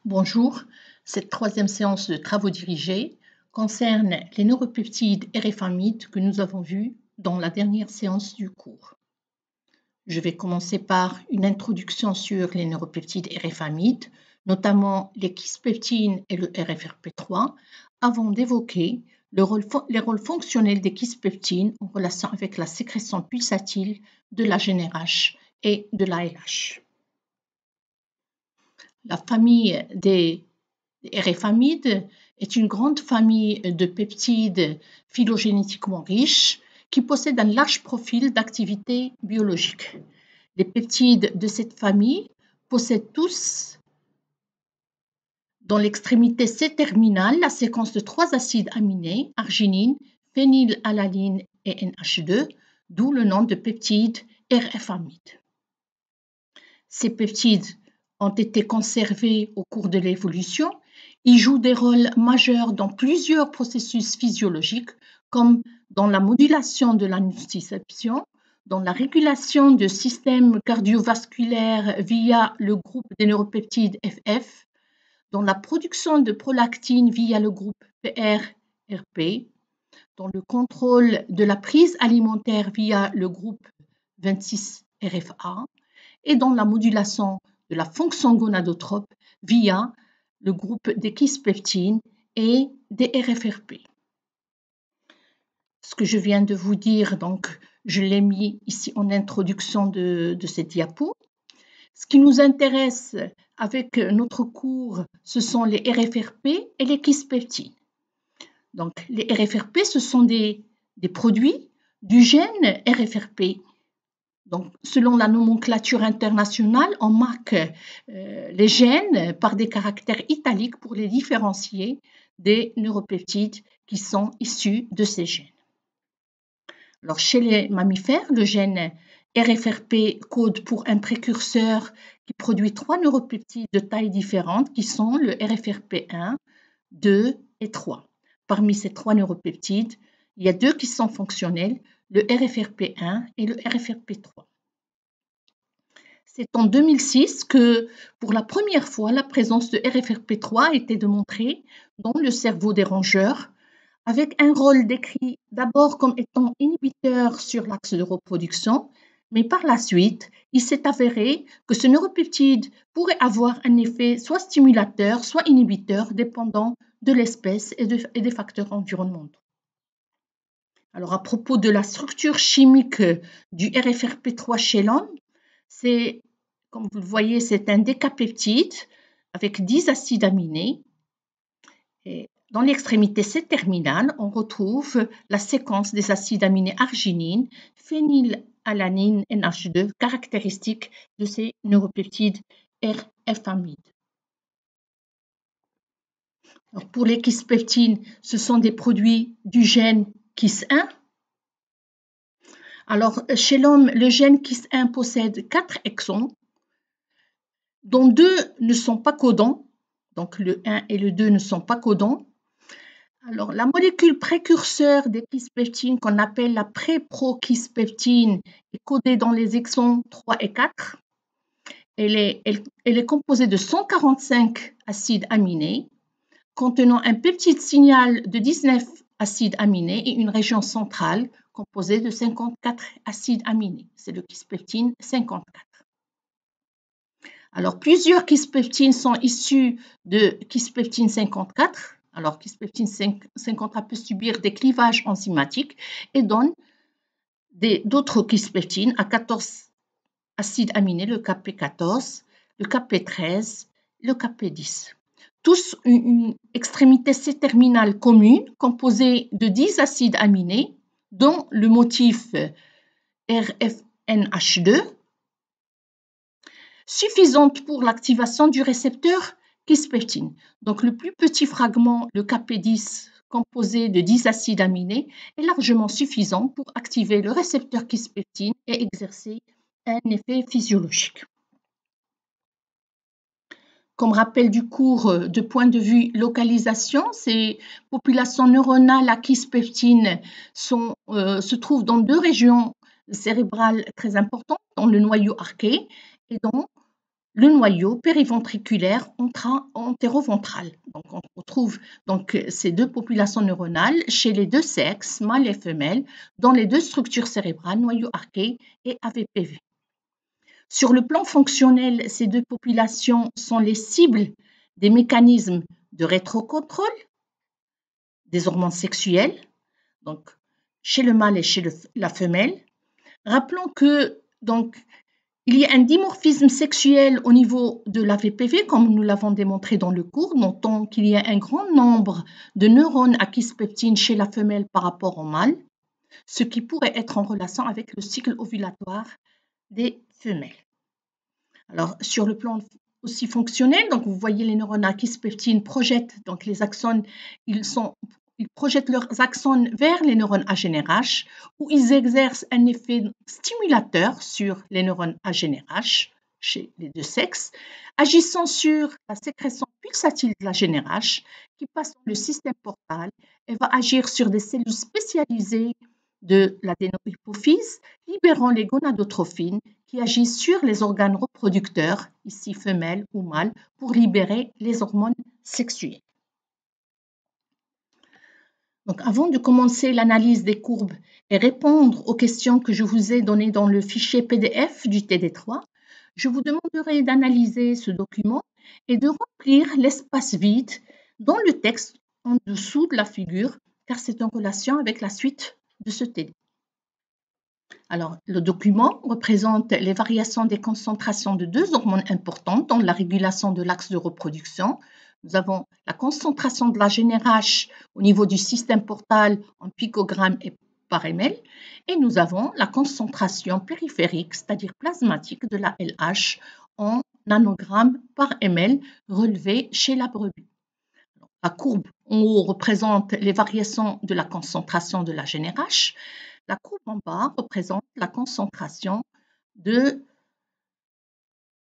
Bonjour, cette troisième séance de travaux dirigés concerne les neuropeptides et rifamides que nous avons vus dans la dernière séance du cours. Je vais commencer par une introduction sur les neuropeptides et rifamides, notamment les kispeptines et le RFRP3, avant d'évoquer les rôles fonctionnels des kispeptines en relation avec la sécrétion pulsatile de la GnRH et de l'ALH. La famille des rifamides est une grande famille de peptides phylogénétiquement riches qui possèdent un large profil d'activité biologique. Les peptides de cette famille possèdent tous, dans l'extrémité C-terminale, la séquence de 3 acides aminés, arginine, phénylalanine et NH2, d'où le nom de peptides rifamides. Ces peptides ont été conservés au cours de l'évolution. Ils jouent des rôles majeurs dans plusieurs processus physiologiques, comme dans la modulation de la nociception, dans la régulation du système cardiovasculaire via le groupe des neuropeptides FF, dans la production de prolactine via le groupe PRRP, dans le contrôle de la prise alimentaire via le groupe 26RFA et dans la modulation de la fonction gonadotrope via le groupe des kispeptines et des RFRP. Ce que je viens de vous dire, donc, je l'ai mis ici en introduction de cette diapo. Ce qui nous intéresse avec notre cours, ce sont les RFRP et les kispeptines. Donc, les RFRP, ce sont des produits du gène RFRP. Donc, selon la nomenclature internationale, on marque les gènes par des caractères italiques pour les différencier des neuropeptides qui sont issus de ces gènes. Alors, chez les mammifères, le gène RFRP code pour un précurseur qui produit 3 neuropeptides de taille différente qui sont le RFRP1, 2 et 3. Parmi ces 3 neuropeptides, il y a 2 qui sont fonctionnels, le RFRP1 et le RFRP3. C'est en 2006 que, pour la première fois, la présence de RFRP3 a été démontrée dans le cerveau des rongeurs, avec un rôle décrit d'abord comme étant inhibiteur sur l'axe de reproduction, mais par la suite, il s'est avéré que ce neuropeptide pourrait avoir un effet soit stimulateur, soit inhibiteur, dépendant de l'espèce et des facteurs environnementaux. Alors, à propos de la structure chimique du RFRP3 chez l'homme, comme vous le voyez, c'est un décapeptide avec 10 acides aminés. Et dans l'extrémité C-terminale, on retrouve la séquence des acides aminés arginine, phénylalanine, NH2, caractéristique de ces neuropeptides rifamides. Alors pour les kispeptines, ce sont des produits du gène KIS1. Alors, chez l'homme, le gène KIS1 possède 4 exons, dont 2 ne sont pas codants, donc le 1 et le 2 ne sont pas codants. Alors, la molécule précurseur des kispeptines, qu'on appelle la préprokispeptine, est codée dans les exons 3 et 4. Elle est composée de 145 acides aminés, contenant un peptide signal de 19 acides aminés et une région centrale composée de 54 acides aminés. C'est le kispeptine 54. Alors, plusieurs kispeptines sont issues de kispeptine 54. Alors, kispeptine 54 peut subir des clivages enzymatiques et donne d'autres kispeptines à 14 acides aminés, le Kp14, le Kp13, le Kp10. Tous une extrémité C-terminale commune composée de 10 acides aminés, dont le motif RFNH2, suffisante pour l'activation du récepteur kispeptine. Donc, le plus petit fragment, le Kp10, composé de 10 acides aminés, est largement suffisant pour activer le récepteur kispeptine et exercer un effet physiologique. Comme rappel du cours de point de vue localisation, ces populations neuronales à kispeptine se trouvent dans 2 régions cérébrales très importantes, dans le noyau arqué et dans le noyau périventriculaire antéroventral. Donc, on retrouve donc ces deux populations neuronales chez les deux sexes, mâles et femelles, dans les deux structures cérébrales, noyau arché et AVPV. Sur le plan fonctionnel, ces deux populations sont les cibles des mécanismes de rétrocontrôle des hormones sexuelles, donc chez le mâle et chez la femelle. Rappelons que donc il y a un dimorphisme sexuel au niveau de l'AVPV, comme nous l'avons démontré dans le cours, notons qu'il y a un grand nombre de neurones à kispeptine chez la femelle par rapport au mâle, ce qui pourrait être en relation avec le cycle ovulatoire des femelles. Alors, sur le plan aussi fonctionnel, donc vous voyez les neurones à kispeptine projettent donc les axones, ils projettent leurs axones vers les neurones AGNRH, où ils exercent un effet stimulateur sur les neurones AGNRH chez les deux sexes, agissant sur la sécrétion pulsatile de la GNRH qui passe dans le système portal et va agir sur des cellules spécialisées de l'adénohypophyse, libérant les gonadotrophines qui agissent sur les organes reproducteurs, ici femelles ou mâles, pour libérer les hormones sexuelles. Donc, avant de commencer l'analyse des courbes et répondre aux questions que je vous ai données dans le fichier PDF du TD3, je vous demanderai d'analyser ce document et de remplir l'espace vide dans le texte en dessous de la figure, car c'est en relation avec la suite de ce TD. Alors, le document représente les variations des concentrations de deux hormones importantes dans la régulation de l'axe de reproduction. Nous avons la concentration de la GNRH au niveau du système portal en picogrammes et par ml, et nous avons la concentration périphérique, c'est-à-dire plasmatique de la LH en nanogrammes par ml relevée chez la brebis. La courbe en haut représente les variations de la concentration de la GNRH. La courbe en bas représente la concentration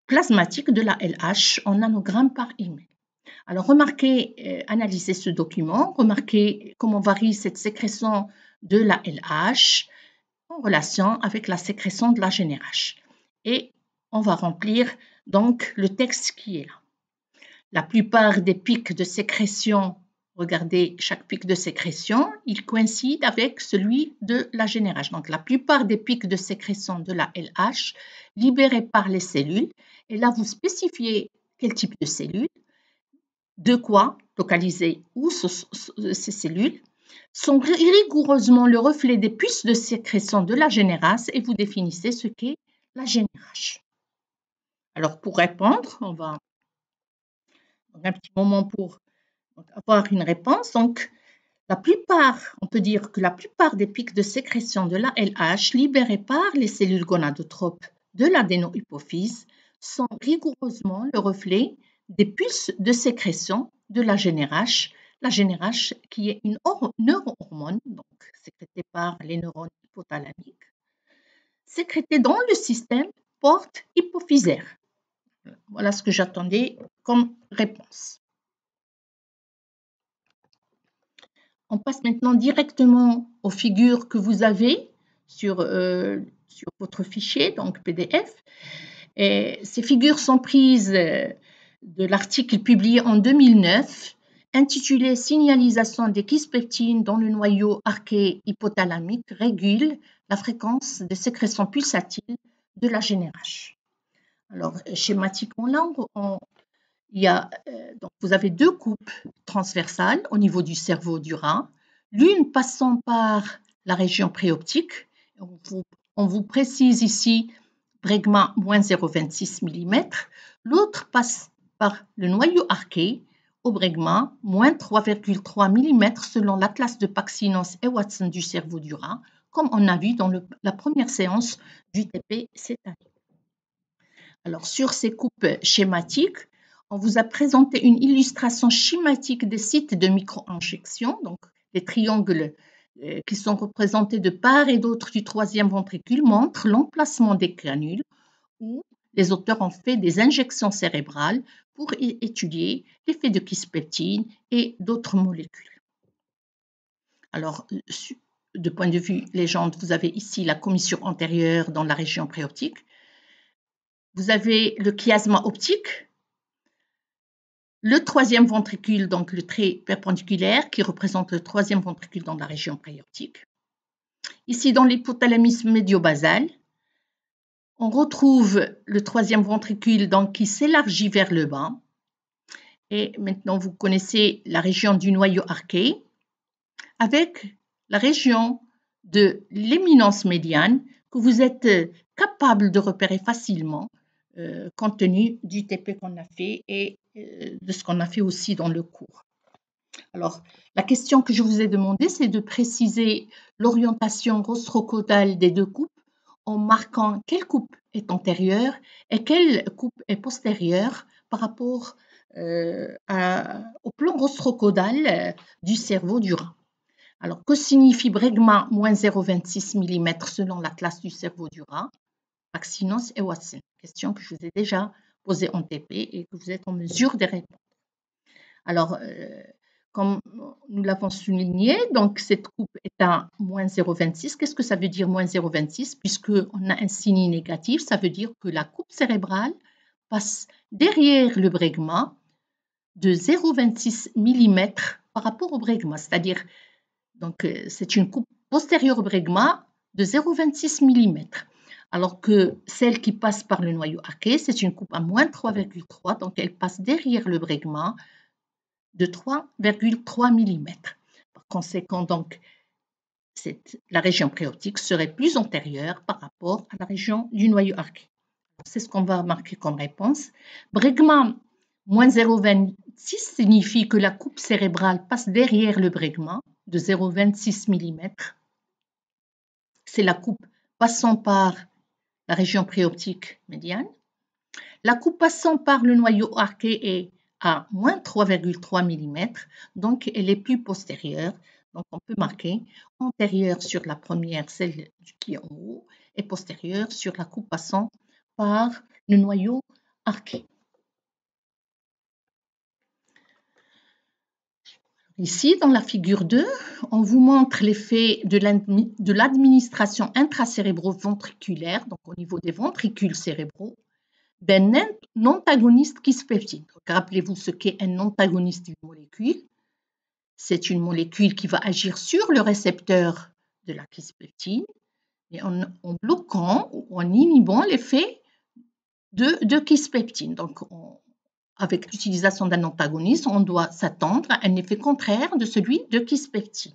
plasmatique de la LH en nanogrammes par ml. Alors, remarquez, analysez ce document, remarquez comment varie cette sécrétion de la LH en relation avec la sécrétion de la GNRH. Et on va remplir donc le texte qui est là. La plupart des pics de sécrétion, regardez chaque pic de sécrétion, il coïncide avec celui de la GNRH. Donc, la plupart des pics de sécrétion de la LH libérés par les cellules. Et là, vous spécifiez quel type de cellules, de quoi localiser où ces cellules, sont rigoureusement le reflet des puces de sécrétion de la GNRH et vous définissez ce qu'est la GNRH. Alors, pour répondre, on va un petit moment pour avoir une réponse. Donc, on peut dire que la plupart des pics de sécrétion de la LH libérés par les cellules gonadotropes de l'adénohypophyse sont rigoureusement le reflet des pulses de sécrétion de la GNRH qui est une neurohormone, donc sécrétée par les neurones hypothalamiques, sécrétée dans le système porte-hypophysaire. Voilà ce que j'attendais comme réponse. On passe maintenant directement aux figures que vous avez sur votre fichier, donc PDF. Et ces figures sont prises de l'article publié en 2009 intitulé « Signalisation des kispeptines dans le noyau arché hypothalamique régule la fréquence de sécrétion pulsatile de la GNRH ». Alors, schématiquement là, donc vous avez deux coupes transversales au niveau du cerveau du rat, l'une passant par la région préoptique. On vous précise ici bregma moins 0,26 mm. L'autre passe par le noyau arché au bregma moins 3,3 mm selon l'atlas de Paxinos et Watson du cerveau du rat, comme on a vu dans la première séance du TP cette année. Alors, sur ces coupes schématiques, on vous a présenté une illustration schématique des sites de micro-injection, donc les triangles qui sont représentés de part et d'autre du troisième ventricule montrent l'emplacement des granules où les auteurs ont fait des injections cérébrales pour étudier l'effet de kispeptine et d'autres molécules. Alors, de point de vue légende, vous avez ici la commissure antérieure dans la région préoptique. vous avez le chiasma optique, le troisième ventricule, donc le trait perpendiculaire qui représente le troisième ventricule dans la région préoptique. Ici, dans l'hypothalamus médio-basal, on retrouve le troisième ventricule donc, qui s'élargit vers le bas. Et maintenant, vous connaissez la région du noyau arqué avec la région de l'éminence médiane que vous êtes capable de repérer facilement compte tenu du TP qu'on a fait et de ce qu'on a fait aussi dans le cours. Alors, la question que je vous ai demandée, c'est de préciser l'orientation rostrocaudale des deux coupes en marquant quelle coupe est antérieure et quelle coupe est postérieure par rapport au plan rostrocaudal du cerveau du rat. Alors, que signifie bregma moins 0,26 mm selon la classe du cerveau du rat? Axinos et Watson. Question que je vous ai déjà posée en TP et que vous êtes en mesure de répondre. Alors, comme nous l'avons souligné, donc cette coupe est à moins 0,26. Qu'est-ce que ça veut dire moins 0,26? Puisqu'on a un signe négatif, ça veut dire que la coupe cérébrale passe derrière le bregma de 0,26 mm par rapport au bregma. C'est-à-dire, donc c'est une coupe postérieure au bregma de 0,26 mm. Alors que celle qui passe par le noyau arqué, c'est une coupe à moins 3,3, donc elle passe derrière le bregma de 3,3 mm. Par conséquent, donc, la région préoptique serait plus antérieure par rapport à la région du noyau arqué. C'est ce qu'on va marquer comme réponse. Bregma moins 0,26 signifie que la coupe cérébrale passe derrière le bregma de 0,26 mm. C'est la coupe passant par la région préoptique médiane. La coupe passant par le noyau arqué est à moins 3,3 mm, donc elle est plus postérieure. Donc on peut marquer antérieure sur la première, celle qui est en haut, et postérieure sur la coupe passant par le noyau arqué. Ici, dans la figure 2, on vous montre l'effet de l'administration intracérébro-ventriculaire, donc au niveau des ventricules cérébraux, d'un antagoniste kispeptine. Rappelez-vous ce qu'est un antagoniste d'une molécule. C'est une molécule qui va agir sur le récepteur de la kispeptine et en bloquant ou en inhibant l'effet de kispeptine. Donc, avec l'utilisation d'un antagoniste, on doit s'attendre à un effet contraire de celui de kispeptine.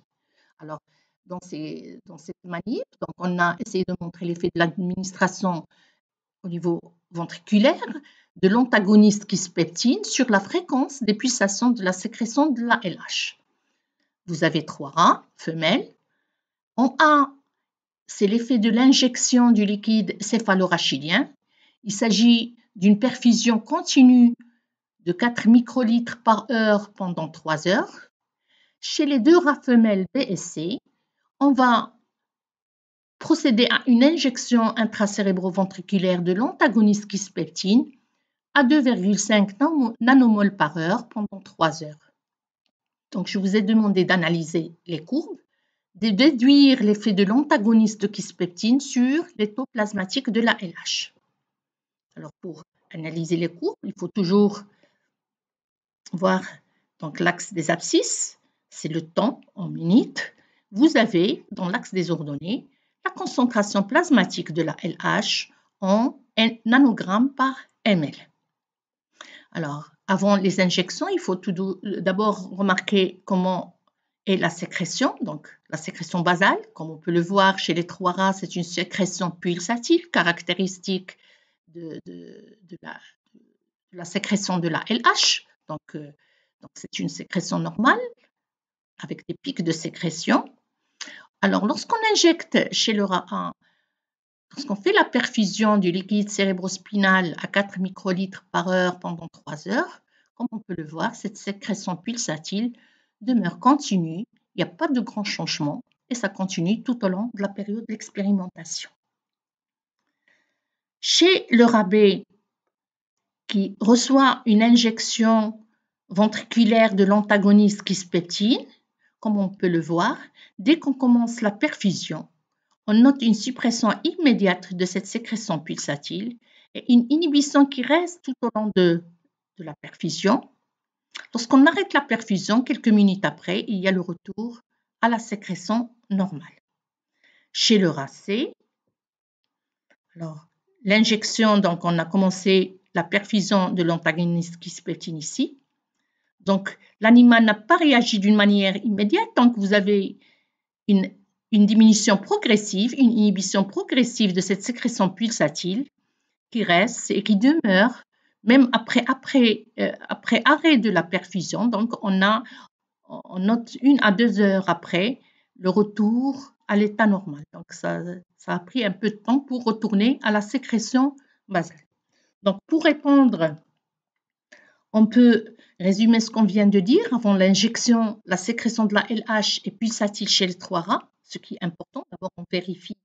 Alors, dans cette manip, donc on a essayé de montrer l'effet de l'administration au niveau ventriculaire de l'antagoniste kispeptine sur la fréquence des pulsations de la sécrétion de la LH. Vous avez 3 rats femelles. En A, c'est l'effet de l'injection du liquide céphalorachidien. Il s'agit d'une perfusion continue de 4 microlitres par heure pendant 3 heures. Chez les 2 rats femelles B et C, on va procéder à une injection intracérébroventriculaire de l'antagoniste kispeptine à 2,5 nanomoles par heure pendant 3 heures. Donc, je vous ai demandé d'analyser les courbes, de déduire l'effet de l'antagoniste de kispeptine sur les taux plasmatiques de la LH. Alors, pour analyser les courbes, il faut toujours voir l'axe des abscisses, c'est le temps en minutes. Vous avez, dans l'axe des ordonnées, la concentration plasmatique de la LH en nanogrammes par ml. Alors, avant les injections, il faut tout d'abord remarquer comment est la sécrétion, donc la sécrétion basale. Comme on peut le voir chez les 3 rats, c'est une sécrétion pulsative caractéristique de la sécrétion de la LH. Donc c'est une sécrétion normale avec des pics de sécrétion. Alors, lorsqu'on injecte chez le rat 1, lorsqu'on fait la perfusion du liquide cérébrospinal à 4 microlitres par heure pendant 3 heures, comme on peut le voir, cette sécrétion pulsatile demeure continue, il n'y a pas de grand changement et ça continue tout au long de la période de l'expérimentation. Chez le rat B, qui reçoit une injection ventriculaire de l'antagoniste kispeptine, comme on peut le voir, dès qu'on commence la perfusion, on note une suppression immédiate de cette sécrétion pulsatile et une inhibition qui reste tout au long de la perfusion. Lorsqu'on arrête la perfusion, quelques minutes après, il y a le retour à la sécrétion normale. Chez le rat C, alors l'injection, donc on a commencé la perfusion de l'antagoniste Kisspeptine ici. Donc l'animal n'a pas réagi d'une manière immédiate, donc vous avez une diminution progressive, une inhibition progressive de cette sécrétion pulsatile qui reste et qui demeure même après arrêt de la perfusion. Donc on note 1 à 2 heures après le retour à l'état normal. Donc ça a pris un peu de temps pour retourner à la sécrétion basale. Donc pour répondre, on peut résumer ce qu'on vient de dire. Avant l'injection, la sécrétion de la LH est pulsatile chez les 3 rats, ce qui est important. D'abord, on vérifie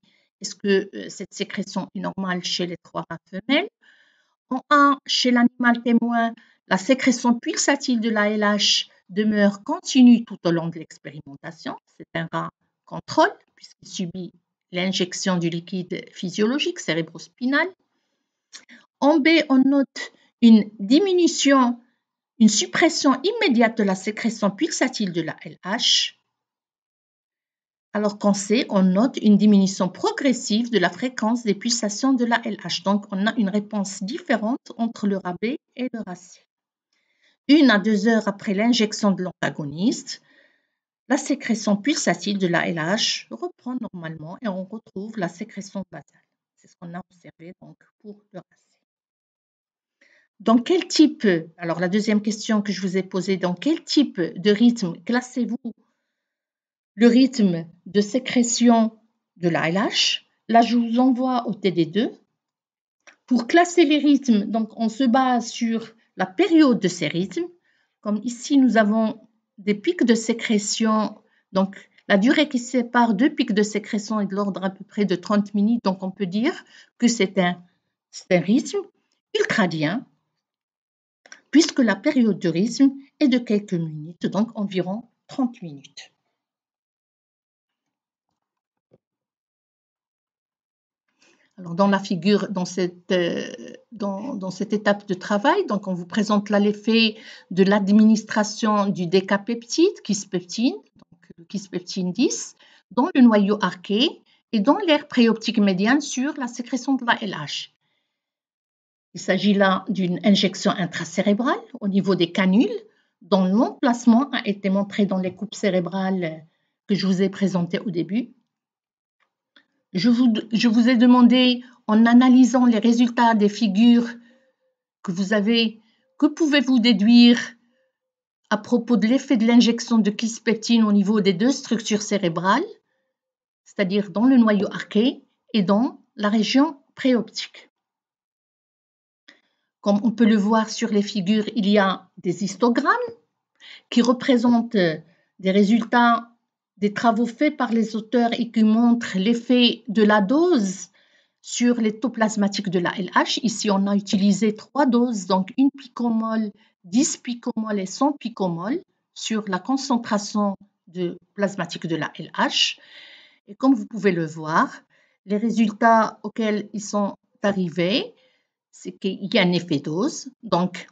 est-ce que cette sécrétion est normale chez les 3 rats femelles. En 1, chez l'animal témoin, la sécrétion pulsatile de la LH demeure continue tout au long de l'expérimentation. C'est un rat contrôle puisqu'il subit l'injection du liquide physiologique cérébrospinal. En B, on note une diminution, une suppression immédiate de la sécrétion pulsatile de la LH. Alors qu'en C, on note une diminution progressive de la fréquence des pulsations de la LH. Donc, on a une réponse différente entre le rat B et le rat C. 1 à 2 heures après l'injection de l'antagoniste, la sécrétion pulsatile de la LH reprend normalement et on retrouve la sécrétion basale. C'est ce qu'on a observé donc pour le rat C. Dans quel type, alors la deuxième question que je vous ai posée, dans quel type de rythme classez-vous le rythme de sécrétion de la LH? Là, je vous envoie au TD2. Pour classer les rythmes, donc on se base sur la période de ces rythmes. Comme ici, nous avons des pics de sécrétion. Donc, la durée qui sépare deux pics de sécrétion est de l'ordre à peu près de 30 minutes. Donc, on peut dire que c'est un rythme ultradien, puisque la période de rythme est de quelques minutes, donc environ 30 minutes. Alors, dans la figure, dans cette étape de travail, donc on vous présente là l'effet de l'administration du décapeptide, Kisspeptine, donc le Kisspeptine 10, dans le noyau arqué et dans l'aire préoptique médiane sur la sécrétion de la LH. Il s'agit là d'une injection intracérébrale au niveau des canules, dont l'emplacement a été montré dans les coupes cérébrales que je vous ai présentées au début. Je vous ai demandé, en analysant les résultats des figures que vous avez, que pouvez-vous déduire à propos de l'effet de l'injection de Kisspeptine au niveau des deux structures cérébrales, c'est-à-dire dans le noyau arqué et dans la région préoptique. Comme on peut le voir sur les figures, il y a des histogrammes qui représentent des résultats des travaux faits par les auteurs et qui montrent l'effet de la dose sur les taux plasmatiques de la LH. Ici, on a utilisé 3 doses, donc 1 picomole, 10 picomoles et 100 picomoles sur la concentration de plasmatique de la LH. Et comme vous pouvez le voir, les résultats auxquels ils sont arrivés, c'est qu'il y a un effet dose. Donc,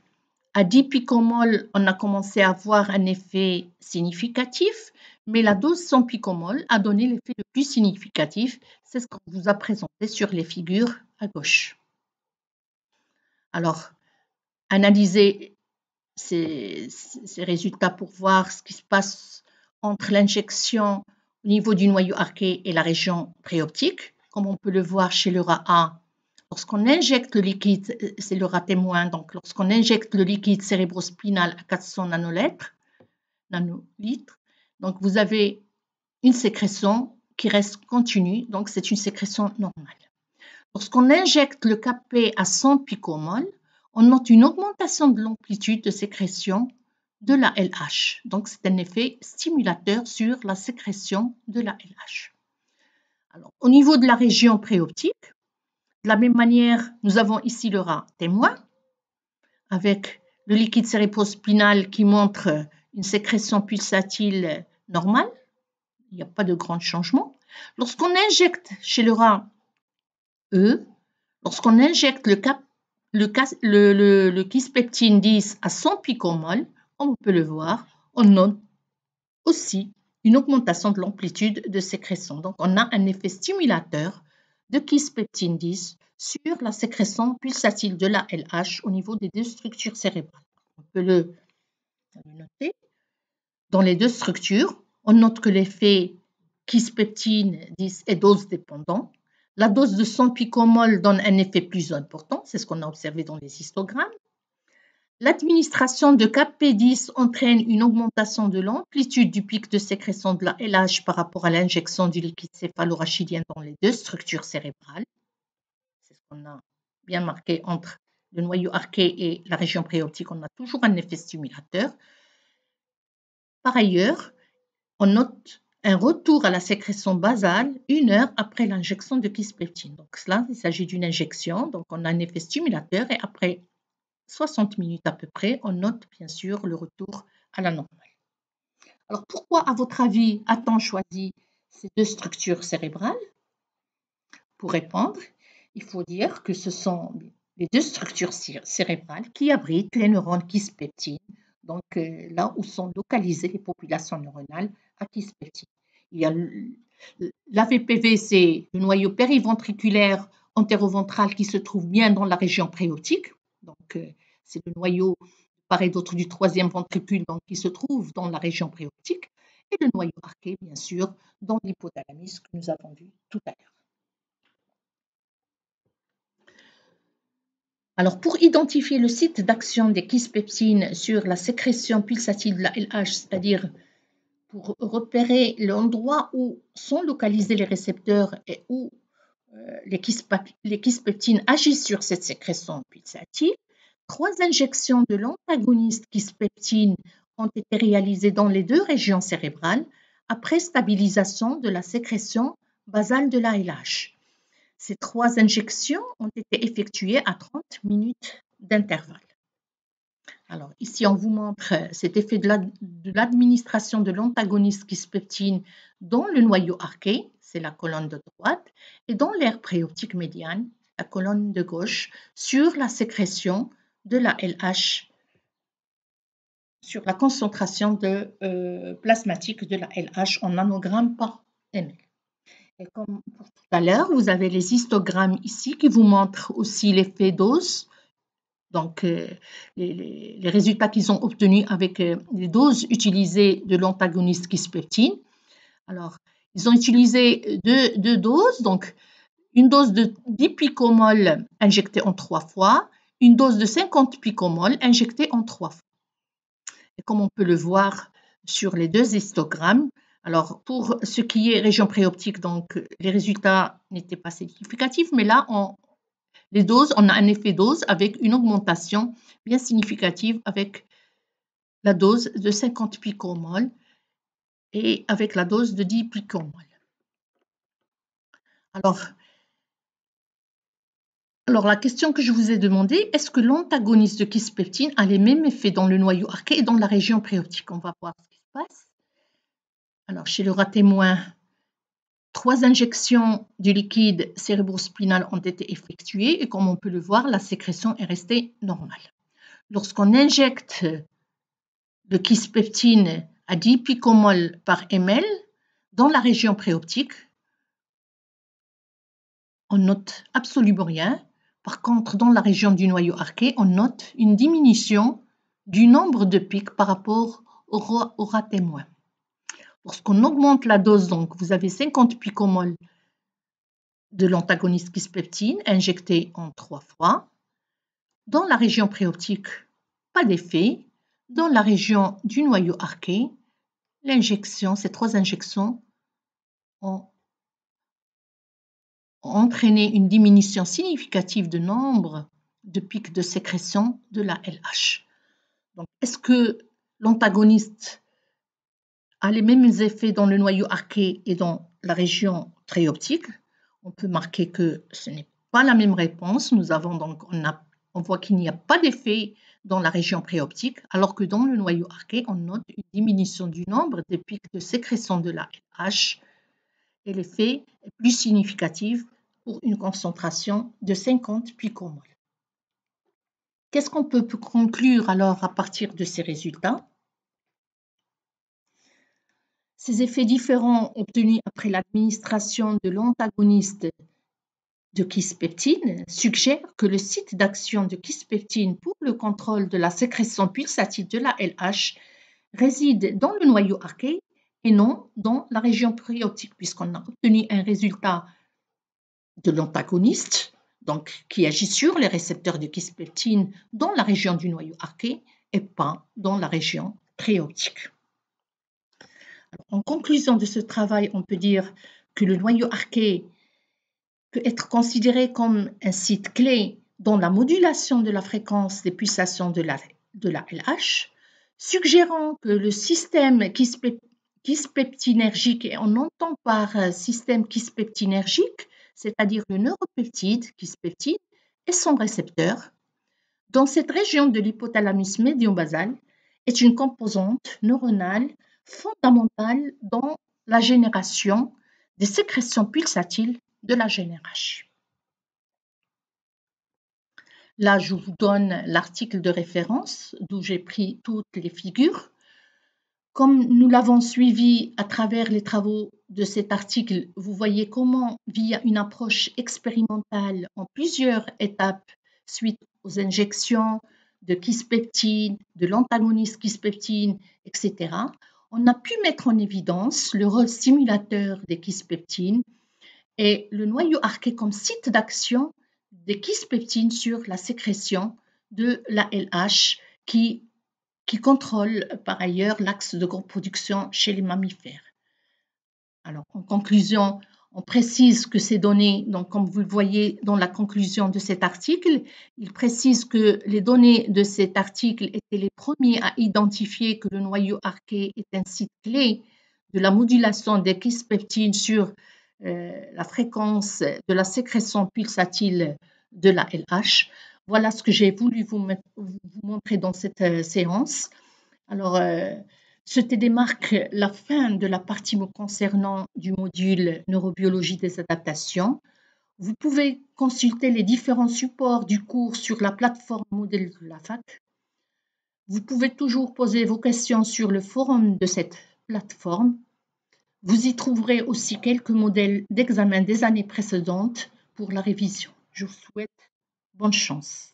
à 10 picomoles, on a commencé à avoir un effet significatif, mais la dose 100 picomoles a donné l'effet le plus significatif. C'est ce qu'on vous a présenté sur les figures à gauche. Alors, analysez ces résultats pour voir ce qui se passe entre l'injection au niveau du noyau arqué et la région préoptique. Comme on peut le voir chez le rat A, lorsqu'on injecte le liquide, c'est le rat témoin, donc lorsqu'on injecte le liquide cérébrospinal à 400 nanolitres, donc vous avez une sécrétion qui reste continue, donc c'est une sécrétion normale. Lorsqu'on injecte le Kp à 100 picomoles, on note une augmentation de l'amplitude de sécrétion de la LH. Donc c'est un effet stimulateur sur la sécrétion de la LH. Alors, au niveau de la région préoptique, de la même manière, nous avons ici le rat témoin avec le liquide cérébrospinal qui montre une sécrétion pulsatile normale. Il n'y a pas de grand changement. Lorsqu'on injecte chez le rat E, Lorsqu'on injecte le kisspeptine 10 à 100 picomoles, comme on peut le voir, on note aussi une augmentation de l'amplitude de sécrétion. Donc, on a un effet stimulateur de kisspeptine 10 sur la sécrétion pulsatile de la LH au niveau des deux structures cérébrales. On peut le noter. Dans les deux structures, on note que l'effet kisspeptine 10 est dose dépendant. La dose de 100 picomoles donne un effet plus important, c'est ce qu'on a observé dans les histogrammes. L'administration de KP10 entraîne une augmentation de l'amplitude du pic de sécrétion de la LH par rapport à l'injection du liquide céphalorachidien dans les deux structures cérébrales. C'est ce qu'on a bien marqué entre le noyau arqué et la région préoptique. On a toujours un effet stimulateur. Par ailleurs, on note un retour à la sécrétion basale 1 heure après l'injection de kisspeptine. Donc là, il s'agit d'une injection, donc on a un effet stimulateur et après 60 minutes à peu près, on note bien sûr le retour à la normale. Alors pourquoi, à votre avis, a-t-on choisi ces deux structures cérébrales? Pour répondre, il faut dire que ce sont les deux structures cérébrales qui abritent les neurones kisspeptine, donc là où sont localisées les populations neuronales à kisspeptine. Il y a l'AVPV, c'est le noyau périventriculaire antéroventral qui se trouve bien dans la région préoptique. Donc, c'est le noyau, part et d'autre, du troisième ventricule donc, qui se trouve dans la région préoptique. Et le noyau arqué, bien sûr, dans l'hypothalamus que nous avons vu tout à l'heure. Alors, pour identifier le site d'action des kisspeptines sur la sécrétion pulsatile de la LH, c'est-à-dire pour repérer l'endroit où sont localisés les récepteurs et où les kisspeptines agissent sur cette sécrétion pulsatile, 3 injections de l'antagoniste kisspeptine ont été réalisées dans les deux régions cérébrales après stabilisation de la sécrétion basale de la LH. Ces 3 injections ont été effectuées à 30 minutes d'intervalle. Alors, ici, on vous montre cet effet de l'administration de l'antagoniste kisspeptine dans le noyau arqué, c'est la colonne de droite, et dans l'aire préoptique médiane, la colonne de gauche, sur la sécrétion de la LH, sur la concentration plasmatique de la LH en nanogrammes par ml. Et comme pour tout à l'heure, vous avez les histogrammes ici qui vous montrent aussi l'effet dose. Donc, les résultats qu'ils ont obtenus avec les doses utilisées de l'antagoniste kisspeptine. Alors, ils ont utilisé deux doses, donc une dose de 10 picomoles injectée en 3 fois, une dose de 50 picomoles injectée en 3 fois. Et comme on peut le voir sur les deux histogrammes, alors pour ce qui est région préoptique, donc les résultats n'étaient pas significatifs, mais là, les doses, on a un effet dose avec une augmentation bien significative avec la dose de 50 picomoles et avec la dose de 10 picomoles. Alors la question que je vous ai demandée, est-ce que l'antagoniste de kisspeptine a les mêmes effets dans le noyau arqué et dans la région préoptique? On va voir ce qui se passe. Alors chez le rat témoin, 3 injections du liquide cérébrospinal ont été effectuées et comme on peut le voir, la sécrétion est restée normale. Lorsqu'on injecte le kisspeptine à 10 picomoles par ml dans la région préoptique, on note absolument rien. Par contre, dans la région du noyau arqué, on note une diminution du nombre de pics par rapport au rat témoin. Lorsqu'on augmente la dose, donc vous avez 50 picomoles de l'antagoniste kisspeptine injecté en 3 fois. Dans la région préoptique, pas d'effet. Dans la région du noyau arqué, ces 3 injections ont entraîné une diminution significative de nombre de pics de sécrétion de la LH. Donc, est-ce que l'antagoniste a les mêmes effets dans le noyau arqué et dans la région préoptique? On peut marquer que ce n'est pas la même réponse. On voit qu'il n'y a pas d'effet dans la région préoptique, alors que dans le noyau arqué, on note une diminution du nombre de pics de sécrétion de la LH et l'effet est plus significatif pour une concentration de 50 picomoles. Qu'est-ce qu'on peut conclure alors à partir de ces résultats? Ces effets différents obtenus après l'administration de l'antagoniste de kisspeptine suggèrent que le site d'action de kisspeptine pour le contrôle de la sécrétion pulsative de la LH réside dans le noyau arché et non dans la région préoptique, puisqu'on a obtenu un résultat de l'antagoniste, donc qui agit sur les récepteurs de kisspeptine dans la région du noyau arché et pas dans la région préoptique. En conclusion de ce travail, on peut dire que le noyau arché peut être considéré comme un site clé dans la modulation de la fréquence des pulsations de la LH, suggérant que le système kisspeptinergique, et on entend par système kisspeptinergique, c'est-à-dire le neuropeptide kisspeptine et son récepteur, dans cette région de l'hypothalamus médio-basal, est une composante neuronale fondamentale dans la génération des sécrétions pulsatiles de la GNRH. Là, je vous donne l'article de référence d'où j'ai pris toutes les figures. Comme nous l'avons suivi à travers les travaux de cet article, vous voyez comment, via une approche expérimentale en plusieurs étapes, suite aux injections de kisspeptine, de l'antagoniste kisspeptine, etc., on a pu mettre en évidence le rôle stimulateur des kisspeptines et le noyau arché comme site d'action des kisspeptines sur la sécrétion de la LH qui contrôle par ailleurs l'axe de grande production chez les mammifères. Alors, en conclusion, on précise que ces données, donc comme vous le voyez dans la conclusion de cet article, il précise que les données de cet article étaient les premiers à identifier que le noyau arché est un site clé de la modulation des kisspeptines sur la fréquence de la sécrétion pulsatile de la LH. Voilà ce que j'ai voulu vous montrer dans cette séance. Alors, ce TD marque la fin de la partie me concernant du module neurobiologie des adaptations. Vous pouvez consulter les différents supports du cours sur la plateforme Modèle de la fac. Vous pouvez toujours poser vos questions sur le forum de cette plateforme. Vous y trouverez aussi quelques modèles d'examen des années précédentes pour la révision. Je vous souhaite bonne chance.